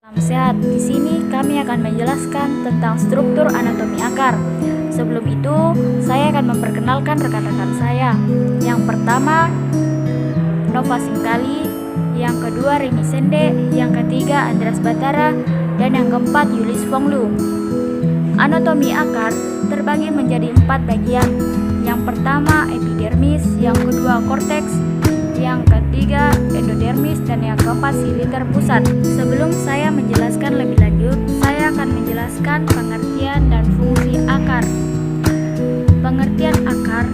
Salam sehat. Di sini kami akan menjelaskan tentang struktur anatomi akar. Sebelum itu, saya akan memperkenalkan rekan-rekan saya. Yang pertama, Nova Singkali, yang kedua Remy Sende, yang ketiga Andreas Batara, dan yang keempat Yulis Fonglu. Anatomi akar terbagi menjadi 4 bagian. Yang pertama epidermis, yang kedua korteks, yang ketiga endodermis, dan yang keempat silinder pusat. Sebelum saya menjelaskan lebih lanjut, saya akan menjelaskan pengertian dan fungsi akar. Pengertian akar.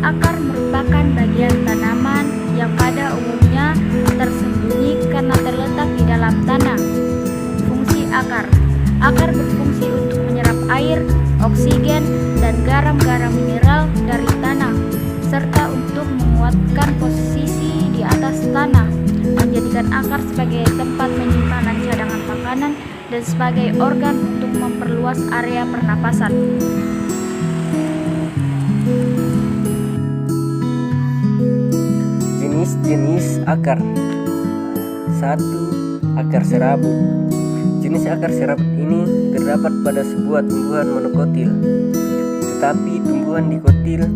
Akar merupakan bagian tanaman yang pada umumnya tersembunyi karena terletak di dalam tanah. Fungsi akar. Akar berfungsi untuk menyerap air, oksigen, dan garam-garam mineral dari tanah, serta untuk menguatkan posisi di atas tanah, menjadikan akar sebagai tempat penyimpanan cadangan makanan dan sebagai organ untuk memperluas area pernapasan. Jenis-jenis akar. 1. Akar serabut. Jenis akar serabut ini terdapat pada sebuah tumbuhan monokotil, tetapi tumbuhan dikotil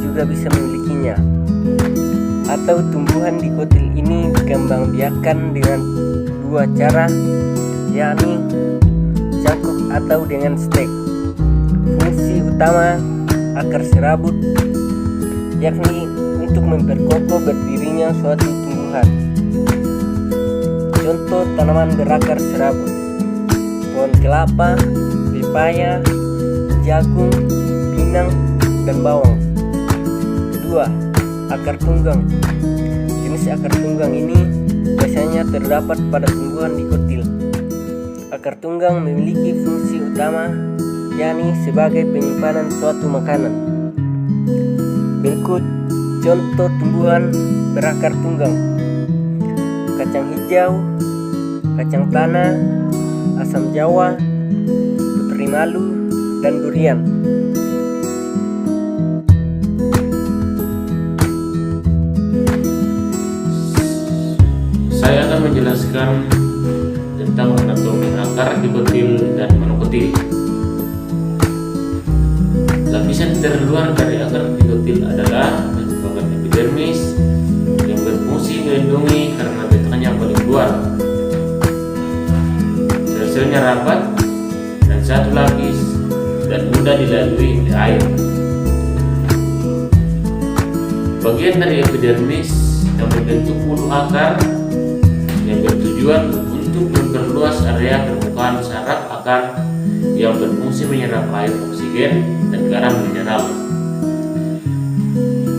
juga bisa memilikinya. Atau tumbuhan dikotil ini dikembangbiakkan dengan 2 cara, yakni cangkok atau dengan stek. Fungsi utama akar serabut yakni untuk memperkokoh berdirinya suatu tumbuhan. Contoh tanaman berakar serabut: pohon kelapa, pepaya, jagung, pinang, dan bawang. Kedua, akar tunggang. Jenis akar tunggang ini biasanya terdapat pada tumbuhan dikotil. Akar tunggang memiliki fungsi utama, yakni sebagai penyimpanan suatu makanan. Berikut contoh tumbuhan berakar tunggang: kacang hijau, kacang tanah, asam jawa, putri malu, dan durian. Saya akan menjelaskan tentang anatomi akar dikotil dan monokotil. Lapisan terluar dari akar dikotil adalah merupakan epidermis yang berfungsi melindungi karena letaknya paling luar. Sel-selnya rapat dan satu lapis dan mudah dilalui oleh air. Bagian dari epidermis yang membentuk bulu akar yang bertujuan untuk memperluas area permukaan saraf akar yang berfungsi menyerap air, oksigen, dan garam mineral.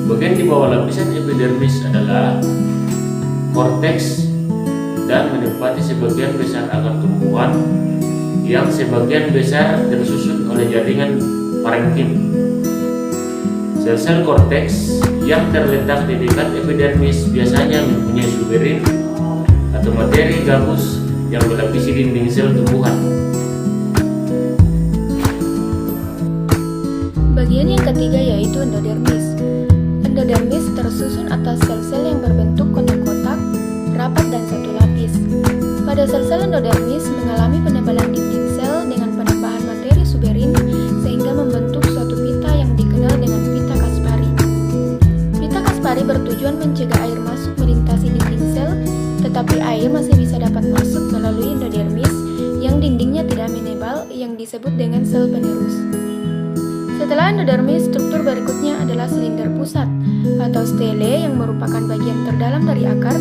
Bagian di bawah lapisan epidermis adalah korteks dan menempati sebagian besar akar tumbuhan yang sebagian besar tersusun oleh jaringan parenkim. Sel-sel korteks yang terletak di dekat epidermis biasanya mempunyai suberin atau materi gabus yang melapisi dinding sel tumbuhan. Bagian yang ketiga yaitu endodermis. Endodermis tersusun atas sel-sel yang berbentuk kotak-kotak, rapat dan satu lapis. Pada sel-sel endodermis mengalami penebalan dinding sel dengan penambahan materi suberin sehingga membentuk suatu pita yang dikenal dengan pita Kaspari. Pita Kaspari bertujuan mencegah air masuk melintasi dinding sel, tetapi air masih bisa dapat masuk melalui endodermis yang dindingnya tidak menebal yang disebut dengan sel penerus. Setelah endodermis, struktur berikutnya adalah silinder pusat atau stele yang merupakan bagian terdalam dari akar,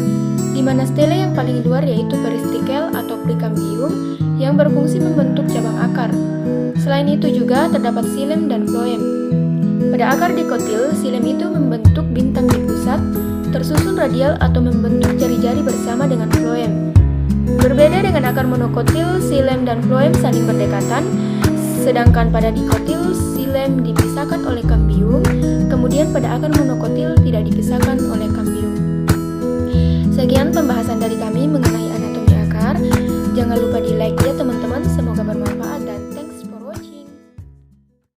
di mana stele yang paling luar yaitu peristikel atau prekambium yang berfungsi membentuk cabang akar. Selain itu juga terdapat xilem dan floem. Pada akar dikotil, xilem itu membentuk bintang di pusat, tersusun radial atau membentuk jari-jari bersama dengan floem. Berbeda dengan akar monokotil, xilem dan floem saling berdekatan, sedangkan pada dikotil, xilem dipisahkan oleh kambium, kemudian pada akar monokotil tidak dipisahkan oleh kambium. Sekian pembahasan dari kami mengenai anatomi akar. Jangan lupa di like ya teman-teman. Semoga